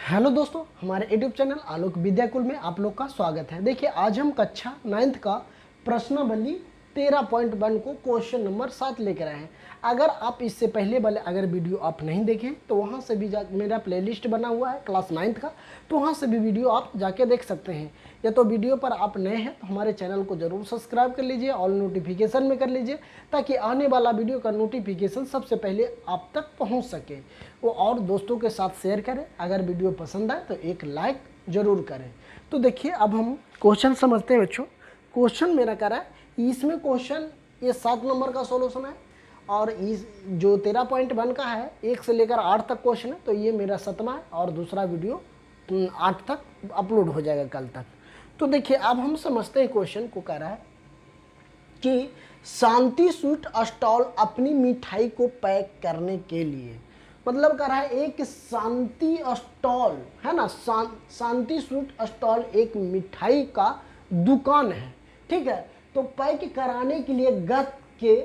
Hello दोस्तों, हमारे YouTube channel आलोक विद्याकुल में आप लोग का स्वागत है। देखिए, आज हम कक्षा 9th का प्रश्नावली 13.1 को क्वेश्चन नंबर 7 लेकर आए हैं। अगर आप इससे पहले वाले अगर वीडियो आप नहीं देखें तो वहां से भी मेरा प्लेलिस्ट बना हुआ है क्लास 9th का, तो वहां से भी वीडियो आप जाके देख सकते हैं। या तो वीडियो पर आप नए हैं तो हमारे चैनल को जरूर सब्सक्राइब कर लीजिए, ऑल नोटिफिकेशन में कर लीजिए, ताकि आने वाला वीडियो का नोटिफिकेशन सबसे पहले आप तक पहुंच सके। वो और दोस्तों के साथ शेयर करें। अगर वीडियो पसंद आए तो एक लाइक जरूर करें। तो देखिए, अब हम क्वेश्चन समझते हैं बच्चों। क्वेश्चन मेरा कह रहा है, इसमें क्वेश्चन ये 7 नंबर का सॉल्यूशन है और इस जो 13.1 का है 1 से लेकर 8 तक क्वेश्चन है, तो ये मेरा 7वां है और दूसरा वीडियो 8 तक अपलोड हो जाएगा कल तक। तो देखिए, अब हम समझते हैं क्वेश्चन को। कह रहा है कि शांति स्वीट स्टॉल अपनी मिठाई को पैक करने के लिए, मतलब कह रहा है एक शांति स्टॉल है ना, शांति स्वीट स्टॉल एक मिठाई का दुकान है, ठीक है। तो पैक कराने के लिए गत के,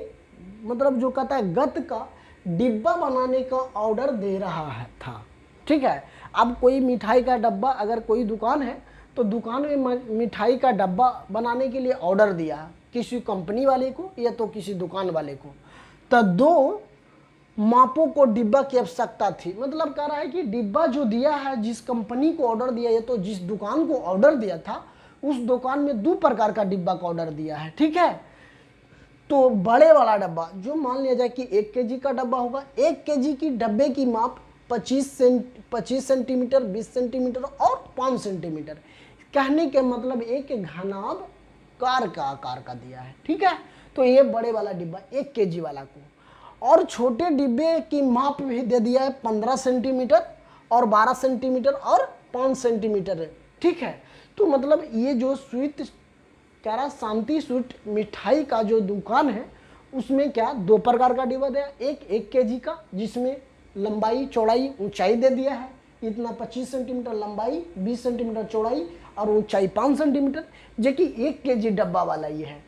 मतलब जो कहता है गत का डिब्बा बनाने का ऑर्डर दे रहा है था, ठीक है। अब कोई मिठाई का डब्बा, अगर कोई दुकान है तो दुकान में मिठाई का डब्बा बनाने के लिए ऑर्डर दिया किसी कंपनी वाले को या तो किसी दुकान वाले को। तो 2 मापों को डिब्बा की आवश्यकता थी, मतलब कह रहा है कि डिब्बा जो दिया है, जिस कंपनी को ऑर्डर दिया या तो जिस दुकान को ऑर्डर दिया था, उस दुकान में 2 प्रकार का डिब्बा का ऑर्डर दिया है, ठीक है। तो बड़े वाला डब्बा जो मान लिया जाए कि 1 केजी का डब्बा होगा, 1 केजी की डब्बे की माप 25 सेंटीमीटर, 20 सेंटीमीटर और 5 सेंटीमीटर। कहने के मतलब एक घनाभ कार का आकार का दिया है, ठीक है। तो ये बड़े वाला डिब्बा 1 केजी वाला को, और छोटे डिब्बे की माप भी दे दिया है 15 सेंटीमीटर और 12 सेंटीमीटर और 5 सेंटीमीटर, ठीक है। तो मतलब ये जो स्वीट कह रहा शांति स्वीट मिठाई का जो दुकान है, उसमें क्या 2 प्रकार का डिब्बा दिया। एक 1 केजी का, जिसमें लंबाई चौड़ाई ऊंचाई दे दिया है इतना 25 सेंटीमीटर लंबाई, 20 सेंटीमीटर चौड़ाई और ऊंचाई 5 सेंटीमीटर, जो कि 1 केजी डब्बा वाला ये है।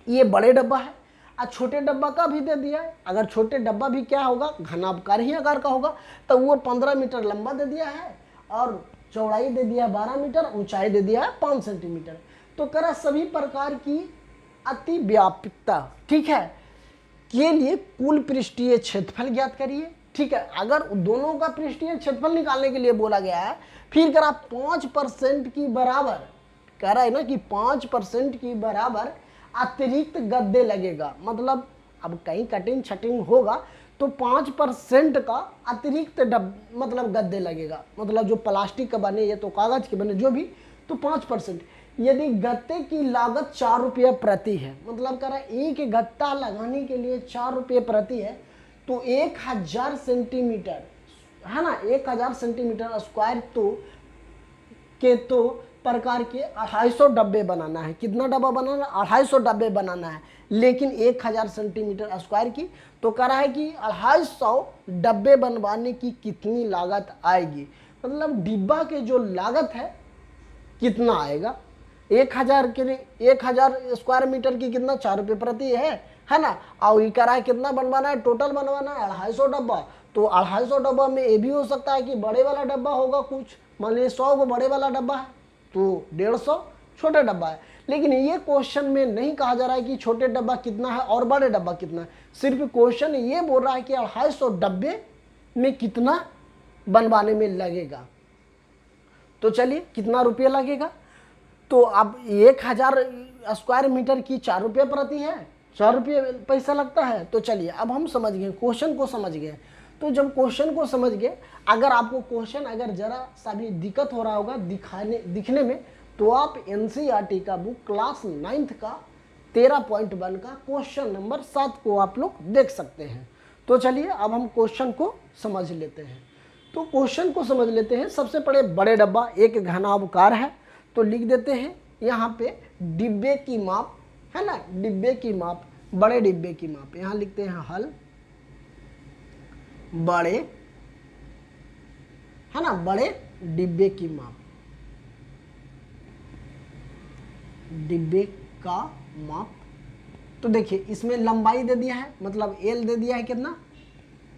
ये बड़े डब्बा है। और छोटे डब्बा का भी दे दिया है। अगर छोटे डब्बा भी क्या होगा, घनाभकार ही आकार का होगा, तो वो 15 मीटर लंबा दे दिया है और चौड़ाई दे दिया है 12 मीटर, ऊंचाई दे दिया है 5 सेंटीमीटर। तो करा सभी प्रकार की अति व्यापकता, ठीक है, के लिए कुल पृष्ठीय क्षेत्रफल ज्ञात करिए, ठीक है। अगर दोनों का पृष्ठीय क्षेत्रफल निकालने के लिए बोला गया है, फिर करा 5% की बराबर, कह रहा है ना कि 5% की बराबर अतिरिक्त गद्दे लगेगा। मतलब अब कहीं कटिंग छटिंग होगा तो 5% का अतिरिक्त मतलब गद्दे लगेगा, मतलब जो प्लास्टिक का बने या तो कागज के बने जो भी, तो 5%। यदि गत्ते की लागत 4 रुपये प्रति है, मतलब कह रहा है एक गत्ता लगाने के लिए 4 रुपये प्रति है, तो 1000 सेंटीमीटर है ना, 1000 सेंटीमीटर स्क्वायर तो प्रकार के 250 डब्बे बनाना है। कितना डब्बा बनाना है? 250 डब्बे बनाना है, लेकिन 1000 सेंटीमीटर स्क्वायर की। तो कह रहा है कि 250 डब्बे बनवाने की कितनी लागत आएगी, मतलब डिब्बा के जो लागत है कितना आएगा। 1000 के लिए 1000 स्क्वायर मीटर की कितना 4 रुपये प्रति है ना। और ये कह रहा है कितना बनवाना है, टोटल बनवाना है 250 डब्बा। तो 250 डब्बा में ये भी हो सकता है कि बड़े वाला डब्बा होगा कुछ, मान लीजिए 100 को बड़े वाला डब्बा है तो 150 छोटे डब्बा है। लेकिन ये क्वेश्चन में नहीं कहा जा रहा है कि छोटे डब्बा कितना है और बड़े डब्बा कितना है, सिर्फ क्वेश्चन ये बोल रहा है कि 250 डब्बे में कितना बनवाने में लगेगा। तो चलिए, कितना रुपये लगेगा, तो अब 1000 स्क्वायर मीटर की 4 रुपये प्रति है, 4 रुपये पैसा लगता है। तो चलिए, अब हम समझ गए, क्वेश्चन को समझ गए। तो जब क्वेश्चन को समझ गए, अगर आपको क्वेश्चन अगर जरा सा भी दिक्कत हो रहा होगा दिखने में, तो आप एनसीईआरटी का बुक क्लास 9th का 13.1 का क्वेश्चन नंबर 7 को आप लोग देख सकते हैं। तो चलिए, अब हम क्वेश्चन को समझ लेते हैं। तो क्वेश्चन को समझ लेते हैं। सबसे पहले बड़े डब्बा एक घनाभकार है, तो लिख देते हैं यहाँ पे डिब्बे की माप है ना, डिब्बे की माप, बड़े डिब्बे की माप यहाँ लिखते हैं हल, बड़े है ना, बड़े डिब्बे की माप, डिब्बे का माप। तो देखिए, इसमें लंबाई दे दिया है, मतलब एल दे दिया है कितना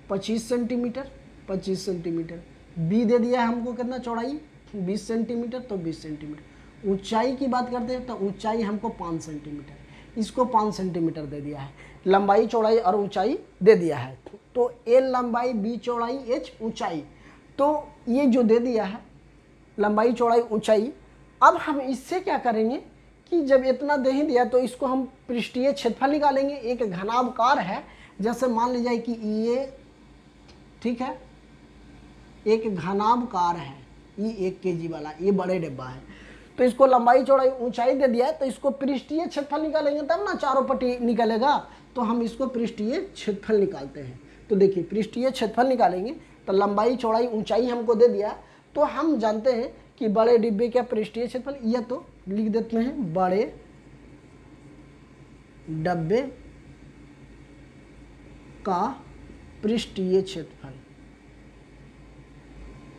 25 सेंटीमीटर, 25 सेंटीमीटर। बी दे दिया है हमको कितना, चौड़ाई 20 सेंटीमीटर, तो 20 सेंटीमीटर। ऊंचाई की बात करते हैं तो ऊंचाई हमको 5 सेंटीमीटर, इसको 5 सेंटीमीटर दे दिया है। लंबाई चौड़ाई और ऊंचाई दे दिया है, तो एल लंबाई, बी चौड़ाई, एच ऊंचाई, तो ये जो दे दिया है लंबाई चौड़ाई ऊंचाई। अब हम इससे क्या करेंगे कि जब इतना दे ही दिया तो इसको हम पृष्ठीय क्षेत्रफल निकालेंगे। एक घनाभकार है, जैसे मान लीजिए कि ये, ठीक है, एक घनाभकार है, ये 1 kg वाला, ये बड़े डिब्बा है, तो इसको लंबाई चौड़ाई ऊंचाई दे दिया है, तो इसको पृष्ठीय क्षेत्रफल निकालेंगे तब ना चारों पट्टी निकलेगा। तो हम इसको पृष्ठीय क्षेत्रफल निकालते हैं। तो देखिए पृष्ठीय क्षेत्रफल निकालेंगे तो लंबाई चौड़ाई ऊंचाई हमको दे दिया, तो हम जानते हैं कि बड़े डिब्बे का पृष्ठीय क्षेत्रफल, यह तो लिख देते हैं बड़े डब्बे का पृष्ठीय क्षेत्रफल,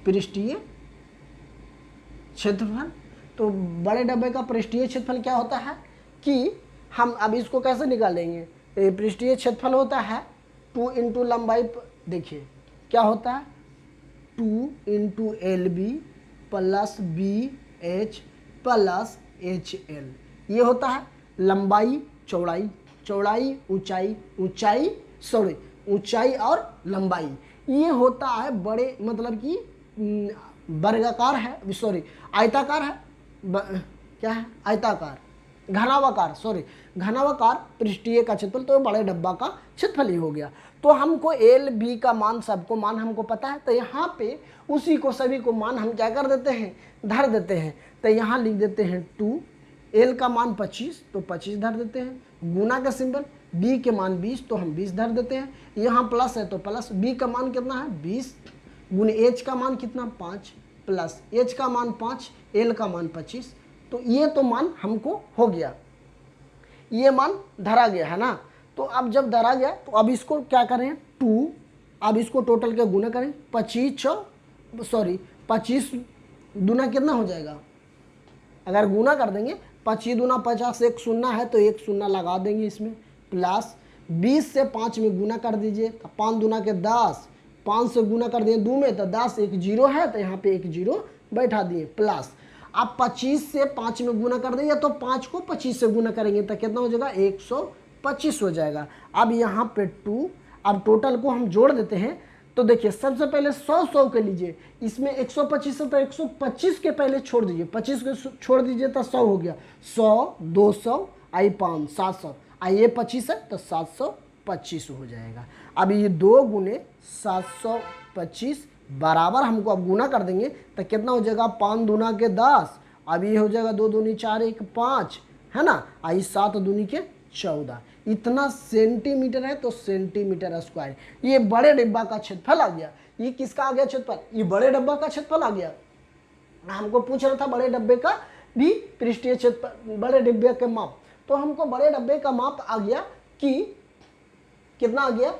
पृष्ठीय क्षेत्रफल। तो बड़े डब्बे का पृष्ठीय क्षेत्रफल क्या होता है कि हम अब इसको कैसे निकालेंगे, पृष्ठीय क्षेत्रफल होता है 2 इंटू लंबाई, देखिए क्या होता है 2 into LB plus BH plus HL, ये होता है लंबाई चौड़ाई, चौड़ाई ऊंचाई, ऊंचाई सॉरी ऊंचाई और लंबाई। ये होता है बड़े, मतलब कि वर्गाकार है, सॉरी आयताकार है, क्या है आयताकार, घनावाकार, सॉरी घनावाकार पृष्ठीय का क्षेत्रफल, तो बड़े डब्बा का क्षेत्रफल ही हो गया। तो हमको एल बी का मान, सबको मान हमको पता है, तो यहाँ पे उसी को सभी को मान हम क्या कर देते हैं, धर देते हैं। तो यहाँ लिख देते हैं 2, एल का मान 25 तो 25 धर देते हैं, गुना का सिंबल, बी के मान 20 तो हम 20 धर देते हैं, यहाँ प्लस है तो प्लस, बी का मान कितना है 20 गुने एच का मान कितना 5 प्लस एच का मान 5, एल का मान 25, तो ये तो मान हमको हो गया, ये मान धरा गया है ना। तो अब जब धरा गया तो अब इसको क्या करें 2, अब इसको टोटल के गुना करें, 25 दूना कितना हो जाएगा, अगर गुना कर देंगे 25 दूना 50, एक शून्य है तो एक शून्य लगा देंगे इसमें, प्लस 20 से 5 में गुना कर दीजिए तो 5 दूना के 10, 5 से गुना कर दिए 2 में तो 10, एक जीरो है तो यहाँ पे एक जीरो बैठा दिए, प्लस अब 25 से 5 में गुना कर देंगे तो 5 को 25 से गुना करेंगे तो कितना हो जाएगा 125 हो जाएगा। अब यहाँ पे 2, अब टोटल को हम जोड़ देते हैं। तो देखिए सबसे पहले 100 के लीजिए, इसमें 125 है तो 125 के पहले छोड़ दीजिए, 25 के छोड़ दीजिए तो 100 हो गया, 100 200 आई 5 700, आई ये 25 है तो 725 हो जाएगा। अब ये 2 गुने 725 बराबर हमको अब गुना कर देंगे तो कितना हो जाएगा, 5 दूना के 10, अब ये हो जाएगा 2 दूनी 4 1 5 है ना, आई 7 दूनी के 14, इतना सेंटीमीटर है तो सेंटीमीटर स्क्वायर। ये बड़े डिब्बा का क्षेत्रफल आ गया। ये किसका आ गया क्षेत्रफल, ये बड़े डिब्बा का क्षेत्रफल आ गया। हमको पूछ रहा था बड़े डब्बे का भी पृष्ठीय क्षेत्रफल, बड़े डिब्बे के माप, तो हमको बड़े डब्बे का माप आ गया कि कितना आ गया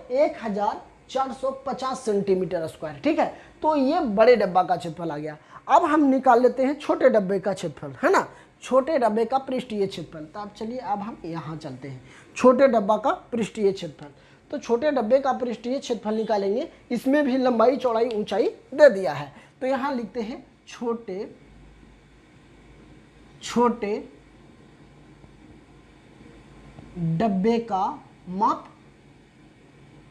1450 सेंटीमीटर स्क्वायर, ठीक है। तो ये बड़े डब्बा का क्षेत्रफल आ गया। अब हम निकाल लेते हैं छोटे डब्बे का क्षेत्रफल, है ना, छोटे डब्बे का पृष्ठीय क्षेत्रफल। तो अब चलिए अब हम यहाँ चलते हैं, छोटे डब्बा का पृष्ठीय क्षेत्रफल। तो छोटे डब्बे का पृष्ठीय क्षेत्रफल निकालेंगे, इसमें भी लंबाई चौड़ाई ऊंचाई दे दिया है। तो यहाँ लिखते हैं छोटे डब्बे का माप,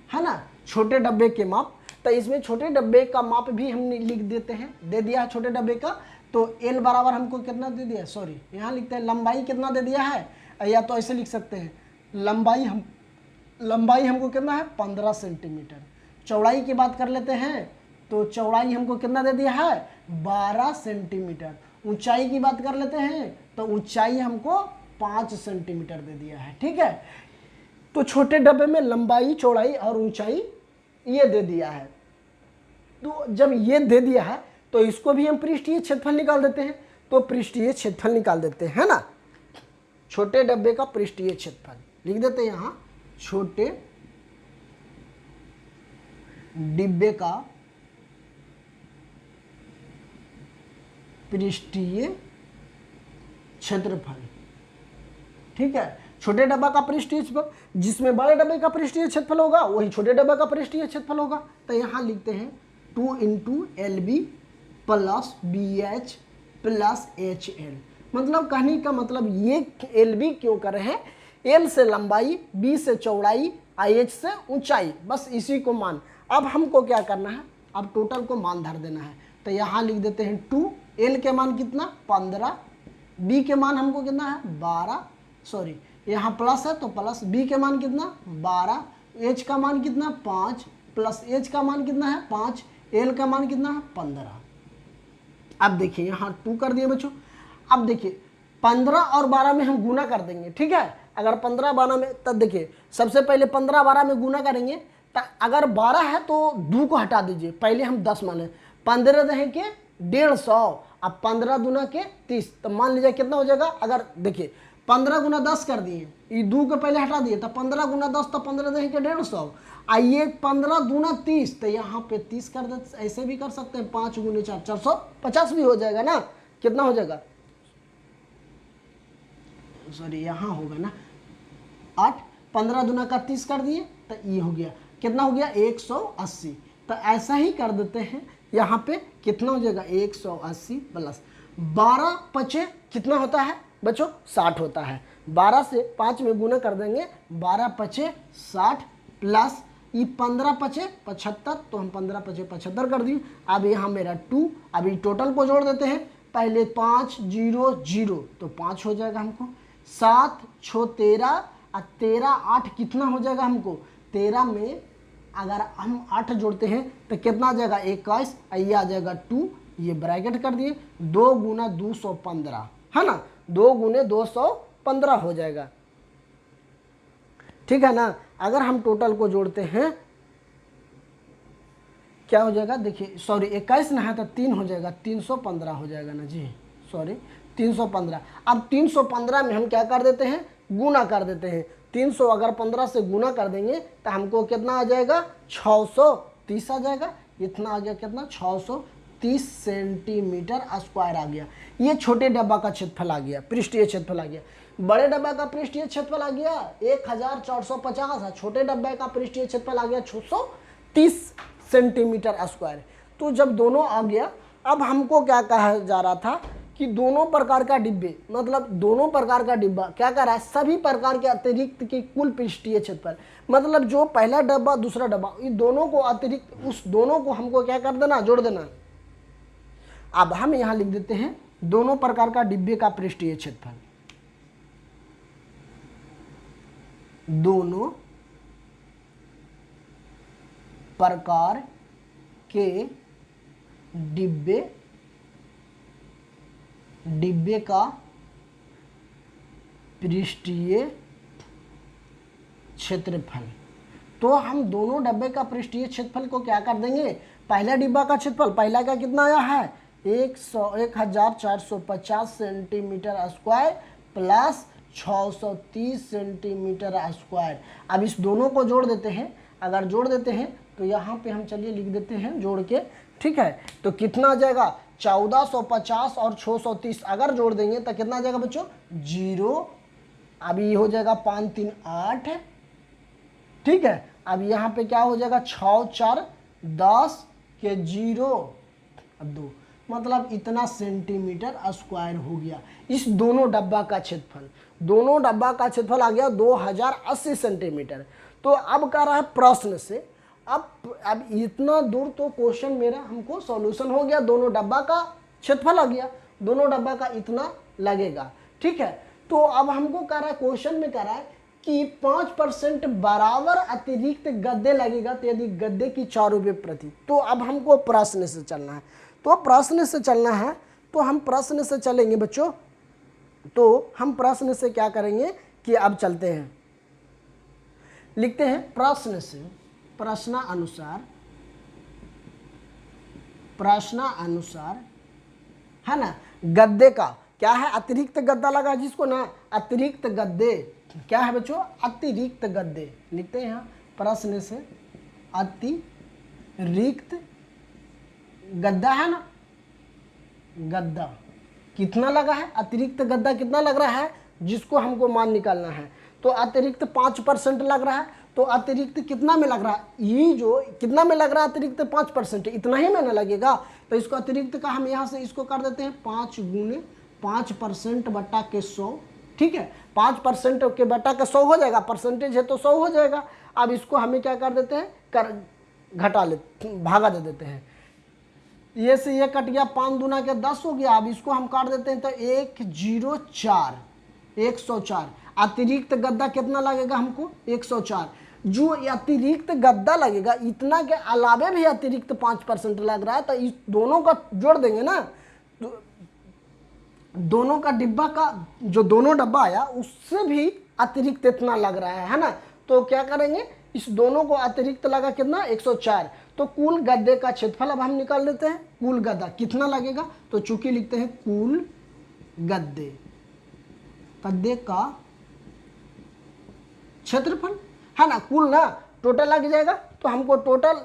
है ना, छोटे डब्बे के माप। तो इसमें छोटे डब्बे का माप भी हम लिख देते हैं, दे दिया है छोटे डब्बे का। तो एल बराबर हमको कितना दे दिया, सॉरी यहाँ लिखते हैं लंबाई कितना दे दिया है, या तो ऐसे लिख सकते हैं लंबाई हमको कितना है 15 सेंटीमीटर। चौड़ाई की बात कर लेते हैं तो चौड़ाई हमको कितना दे दिया है 12 सेंटीमीटर। ऊंचाई की बात कर लेते हैं तो ऊंचाई हमको 5 सेंटीमीटर दे दिया है, ठीक है। तो छोटे डब्बे में लंबाई चौड़ाई और ऊंचाई ये दे दिया है। तो जब ये दे दिया है तो इसको भी हम पृष्ठीय क्षेत्रफल निकाल देते हैं। तो पृष्ठीय क्षेत्रफल निकाल देते हैं, है ना। छोटे डब्बे का पृष्ठीय क्षेत्रफल लिख देते हैं यहाँ, छोटे डिब्बे का पृष्ठीय क्षेत्रफल, ठीक है। छोटे डब्बा का पृष्ठीय क्षेत्रफल, जिसमें बड़े डब्बे का पृष्ठीय क्षेत्रफल होगा वही छोटे डब्बे का पृष्ठीय क्षेत्रफल होगा। तो यहाँ लिखते हैं 2 into L B plus B H plus H L. मतलब कहने का मतलब ये एल बी क्यों कर रहे हैं, एल से लंबाई, बी से चौड़ाई, आई एच से ऊंचाई, बस इसी को मान। अब हमको क्या करना है, अब टोटल को मान धर देना है। तो यहाँ लिख देते हैं 2, एल के मान कितना 15, बी के मान हमको कितना है 12, सॉरी यहाँ प्लस है तो प्लस, बी के मान कितना 12, एच का मान कितना 5, प्लस एच का मान कितना है 5, एल का मान कितना है 15। अब देखिए यहाँ 2 कर दिए बच्चों। अब देखिए 15 और 12 में हम गुना कर देंगे, ठीक है। अगर 15 12 में, तब देखिए सबसे पहले 15 12 में गुना करेंगे, तो अगर 12 है तो 2 को हटा दीजिए, पहले हम 10 माने, 15 रहे के 150, अब 15 दूना के 30, तो मान लीजिए कितना हो जाएगा। अगर देखिए 15 गुना 10 कर दिए, ये 2 को पहले हटा दिए, तो 15 गुना 10 तो 15 रहे के 150, आइए 15 दूना 30, तो यहाँ पे 30 कर दे, ऐसे भी कर सकते हैं, 5 गुने 4 450 भी हो जाएगा ना। कितना हो जाएगा, सॉरी यहाँ होगा ना 8, 15 दूना का 30 कर दिए, तो ये हो गया, कितना हो गया 180। तो ऐसा ही कर देते हैं, यहाँ पे कितना हो जाएगा 180 प्लस 12 पचे कितना होता है बच्चों 60 होता है, 12 से 5 में गुना कर देंगे, 12 पचे 60 प्लस ये 15 पचे 75, तो हम 15 पचे 75 कर दिए। अब यहाँ मेरा 2, अभी टोटल को जोड़ देते हैं, पहले 5 0 0 तो 5 हो जाएगा हमको, 7 6 13 और 13 8 कितना हो जाएगा हमको, 13 में अगर हम 8 जोड़ते हैं तो कितना आ जाएगा 21, ये आ जाएगा 2, ये ब्रैकेट कर दिए, 2 गुना 215 है ना, 2 गुने 215 हो जाएगा, ठीक है ना। अगर हम टोटल को जोड़ते हैं क्या हो जाएगा, देखिए सॉरी 21 ना है तो 3 हो जाएगा, 315 हो जाएगा ना जी, सॉरी 315। अब 315 में हम क्या कर देते हैं, गुना कर देते हैं, 300 अगर 15 से गुना कर देंगे तो हमको कितना आ जाएगा 630 आ जाएगा, इतना आ गया कितना 630 सेंटीमीटर स्क्वायर आ गया। ये छोटे डब्बा का क्षेत्रफल आ गया, पृष्ठीय क्षेत्रफल आ गया। बड़े डब्बा का पृष्ठीय क्षेत्रफल आ गया 1450 है, छोटे डब्बे का पृष्ठीय क्षेत्रफल आ गया 630 सेंटीमीटर स्क्वायर। तो जब दोनों आ गया, अब हमको क्या कहा जा रहा था कि दोनों प्रकार का डिब्बे, मतलब दोनों प्रकार का डिब्बा क्या कर रहा है, सभी प्रकार के अतिरिक्त के कुल पृष्ठीय क्षेत्रफल, मतलब जो पहला डब्बा दूसरा डब्बा, इन दोनों को अतिरिक्त, उस दोनों को हमको क्या कर देना, जोड़ देना। अब हम यहाँ लिख देते हैं दोनों प्रकार का डिब्बे का पृष्ठीय क्षेत्रफल, दोनों प्रकार के डिब्बे का पृष्ठीय क्षेत्रफल। तो हम दोनों डब्बे का पृष्ठीय क्षेत्रफल को क्या कर देंगे, पहला डिब्बा का क्षेत्रफल, पहला का कितना आया है 1450 centimetre square plus 630 centimetre square. अब इस दोनों को जोड़ देते हैं, अगर जोड़ देते हैं तो यहाँ पे हम चलिए लिख देते हैं जोड़ के, ठीक है। तो कितना आ जाएगा 1450 और 630 अगर जोड़ देंगे तो कितना आ जाएगा बच्चों 0, अब ये हो जाएगा 5 3 8, ठीक है। अब यहाँ पे क्या हो जाएगा 6 4 10 के 0 अब 2, मतलब इतना सेंटीमीटर स्क्वायर हो गया इस दोनों डब्बा का क्षेत्रफल। दोनों डब्बा का क्षेत्रफल आ गया 2080 सेंटीमीटर। तो अब कह रहा है प्रश्न से, अब इतना दूर तो क्वेश्चन मेरा हमको सॉल्यूशन हो गया, दोनों डब्बा का क्षेत्रफल आ गया, दोनों डब्बा का इतना लगेगा, ठीक है। तो अब हमको कह रहा है, क्वेश्चन में कह रहा है कि 5% बराबर अतिरिक्त गद्दे लगेगा, तो यदि गद्दे की 4 रुपये प्रति। तो अब हमको प्रश्न से चलना है, तो प्रश्न से चलना है, तो हम प्रश्न से चलेंगे बच्चों। तो हम प्रश्न से क्या करेंगे कि अब चलते हैं, लिखते हैं प्रश्न से, प्रश्नानुसार है ना, गद्दे का क्या है, अतिरिक्त गद्दा लगा जिसको ना, अतिरिक्त गद्दे क्या है बच्चों, अतिरिक्त गद्दे लिखते हैं यहाँ प्रश्न से, अतिरिक्त गद्दा है ना, गद्दा कितना लगा है, अतिरिक्त गद्दा कितना लग रहा है जिसको हमको मान निकालना है। तो अतिरिक्त 5% लग रहा है, तो अतिरिक्त कितना में लग रहा है, ये जो कितना में लग रहा है अतिरिक्त 5%, इतना ही में ना लगेगा। तो इसको अतिरिक्त का हम यहाँ से इसको कर देते हैं 5 गुने 5% बटा के 100, ठीक है। 5% के बटा के 100 हो जाएगा, परसेंटेज है तो 100 हो जाएगा। अब इसको हमें क्या कर देते हैं, घटा लेते, भागा दे देते हैं। ये से ये कट गया, 5 दूना के 10 हो गया। अब इसको हम काट देते हैं तो 104 अतिरिक्त गद्दा कितना लगेगा हमको, 104। जो अतिरिक्त गद्दा लगेगा इतना के अलावे भी अतिरिक्त 5% लग रहा है, तो इस दोनों का जोड़ देंगे ना, तो दोनों का डिब्बा का जो दोनों डब्बा आया उससे भी अतिरिक्त इतना लग रहा है ना। तो क्या करेंगे, इस दोनों को अतिरिक्त लगा कितना, 104। तो कुल गद्दे का क्षेत्रफल अब हम निकाल लेते हैं। कुल गद्दा कितना लगेगा, तो चूंकि लिखते हैं कुल गद्दे का क्षेत्रफल है ना, कुल ना टोटल लग जाएगा। तो हमको टोटल,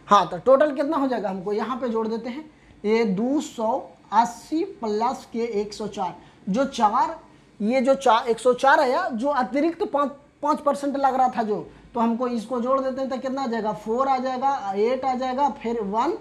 हाँ तो टोटल कितना हो जाएगा, हमको यहाँ पे जोड़ देते हैं। ये 280 प्लस के 104, जो 4, ये जो 104 आया, जो अतिरिक्त 5% लग रहा था जो, तो हमको इसको जोड़ देते हैं तो कितना आ जाएगा, 4 आ जाएगा, 8 आ जाएगा, फिर 1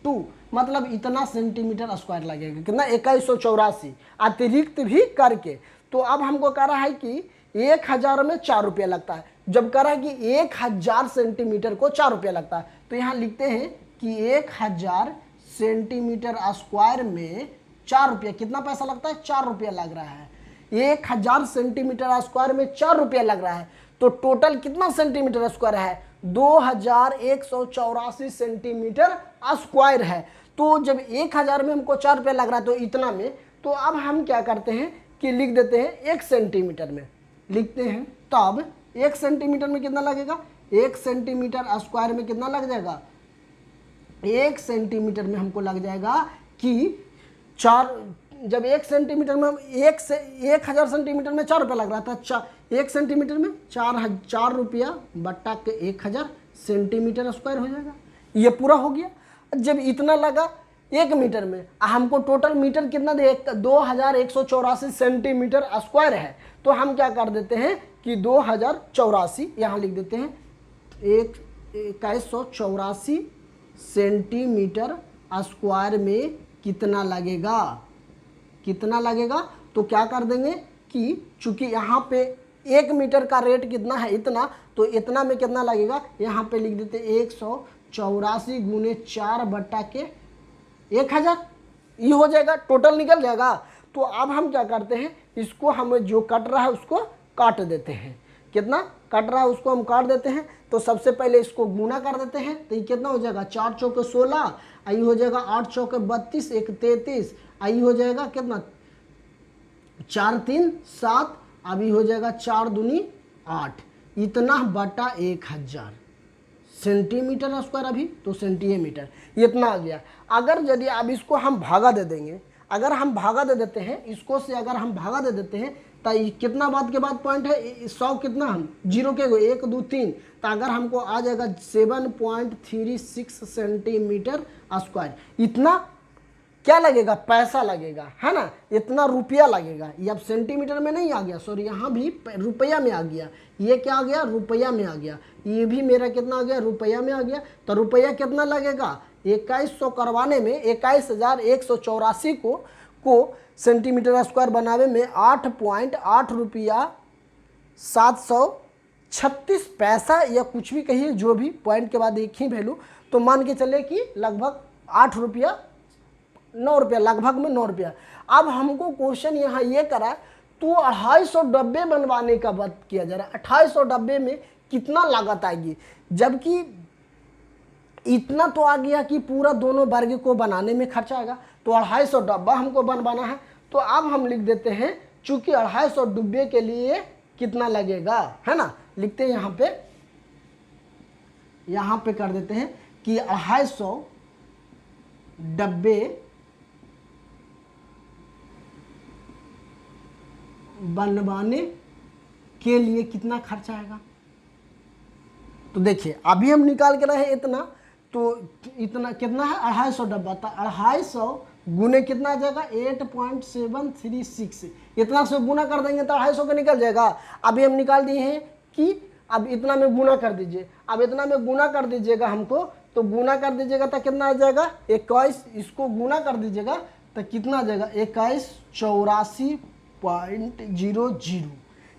2, मतलब इतना सेंटीमीटर स्क्वायर लगेगा। कितना, 2184 अतिरिक्त भी करके। तो अब हमको कह रहा है कि 1000 में 4 रुपया लगता है। जब कह रहा है कि 1000 सेंटीमीटर को 4 रुपया लगता है, तो यहाँ लिखते हैं कि 1000 सेंटीमीटर स्क्वायर में 4 रुपया, कितना पैसा लगता है, 4 रुपया लग रहा है। 1000 सेंटीमीटर स्क्वायर में 4 रुपया लग रहा है, तो टोटल कितना सेंटीमीटर स्क्वायर है, 2184 सेंटीमीटर स्क्वायर है। तो जब 1000 में हमको 4 रुपया लग रहा है तो इतना में, तो अब हम क्या करते हैं कि लिख देते हैं 1 सेंटीमीटर में लिखते हैं। तब 1 सेंटीमीटर में कितना लगेगा, 1 सेंटीमीटर स्क्वायर में कितना लग जाएगा, 1 सेंटीमीटर में हमको लग जाएगा कि 4, जब 1 सेंटीमीटर में हम 1000 सेंटीमीटर में 4 रुपया लग रहा था, 1 सेंटीमीटर में 4 रुपया बट्टा के 1000 सेंटीमीटर स्क्वायर हो जाएगा। ये पूरा हो गया। जब इतना लगा 1 मीटर में, हमको टोटल मीटर कितना दे, 2184 सेंटीमीटर स्क्वायर है। तो हम क्या कर देते हैं कि 2084 यहाँ लिख देते हैं, 2184 सेंटीमीटर स्क्वायर में कितना लगेगा, तो क्या कर देंगे कि चूंकि यहाँ पे 1 मीटर का रेट कितना है, इतना, तो इतना में कितना लगेगा, यहाँ पे लिख देते 184 गुने 4 बट्टा के 1000, ये हो जाएगा, टोटल निकल जाएगा। तो अब हम क्या करते हैं, इसको हम जो कट रहा है उसको काट देते हैं, कितना कट रहा है उसको हम काट देते हैं। तो सबसे पहले इसको गुना कर देते हैं, तो ये कितना हो जाएगा, 4 चौके 16, आई हो जाएगा 8 चौके 32, 1 33, आई हो जाएगा कितना, 4 3 7, अभी हो जाएगा 4 दूनी 8, इतना बटा 1000 सेंटीमीटर स्क्वायर, अभी तो सेंटीमीटर इतना आ गया। अगर यदि अब इसको हम भागा दे देंगे, अगर हम भागा दे देते हैं इसको से, अगर हम भागा दे देते हैं तो कितना बाद के बाद पॉइंट है, 100 कितना, हम 0 के 1 2 3, तो अगर हमको आ जाएगा 7.36 सेंटीमीटर स्क्वायर। इतना क्या लगेगा, पैसा लगेगा, है ना, इतना रुपया लगेगा। ये अब सेंटीमीटर में नहीं आ गया, सॉरी, यहाँ भी रुपया में आ गया। ये क्या आ गया, रुपया में आ गया। ये भी मेरा कितना आ गया, रुपया में आ गया। तो रुपया कितना लगेगा, 2100 करवाने में, 21,184 को सेंटीमीटर स्क्वायर बनावे में 8.8 रुपया 736 पैसा, या कुछ भी कहिए, जो भी पॉइंट के बाद एक ही वैल्यू, तो मान के चले कि लगभग 8 रुपया 9 रुपया, लगभग में 9 रुपया। अब हमको क्वेश्चन यहाँ ये करा, तो 250 डब्बे बनवाने का बात किया जा रहा है। 250 डब्बे में कितना लागत आएगी, जबकि इतना तो आ गया कि पूरा दोनों वर्ग को बनाने में खर्चा आएगा। तो 250 डब्बा हमको बनवाना है। तो अब हम लिख देते हैं, चूंकि 250 डब्बे के लिए कितना लगेगा, है ना, लिखते हैं यहाँ पे कर देते हैं कि 250 डब्बे बनवाने के लिए कितना खर्चा आएगा। तो देखिए अभी हम निकाल के रहे इतना, तो इतना कितना है, 250 डब्बा, तो 250 गुने कितना आ जाएगा 8.736, इतना से गुना कर देंगे तो 250 का निकल जाएगा। अभी हम निकाल दिए हैं कि अब इतना में गुना कर दीजिए, अब इतना में गुना कर दीजिएगा हमको, तो गुना कर दीजिएगा तो कितना आ जाएगा 21, इसको गुना कर दीजिएगा तो कितना आ जाएगा 2184.00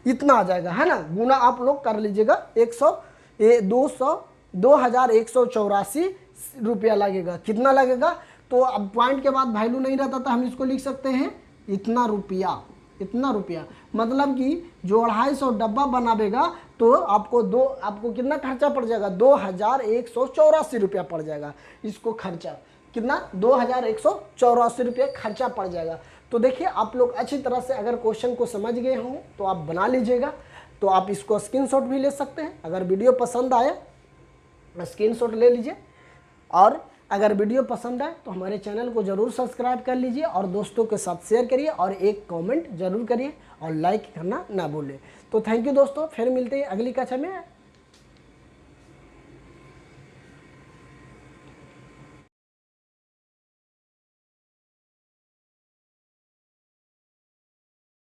इतना आ जाएगा, है ना। गुना आप लोग कर लीजिएगा 2184 रुपया लगेगा। कितना लगेगा, तो अब पॉइंट के बाद वैल्यू नहीं रहता तो हम इसको लिख सकते हैं इतना रुपया, इतना रुपया। मतलब कि जो 250 डब्बा बनावेगा तो आपको कितना खर्चा पड़ जाएगा 2184 रुपया पड़ जाएगा। इसको खर्चा कितना 2184 रुपये खर्चा पड़ जाएगा। तो देखिए आप लोग अच्छी तरह से अगर क्वेश्चन को समझ गए हों तो आप बना लीजिएगा। तो आप इसको स्क्रीनशॉट भी ले सकते हैं। अगर वीडियो पसंद आए स्क्रीनशॉट ले लीजिए, और अगर वीडियो पसंद आए तो हमारे चैनल को ज़रूर सब्सक्राइब कर लीजिए और दोस्तों के साथ शेयर करिए और एक कमेंट ज़रूर करिए और लाइक करना ना भूलें। तो थैंक यू दोस्तों, फिर मिलते हैं अगली कक्षा में।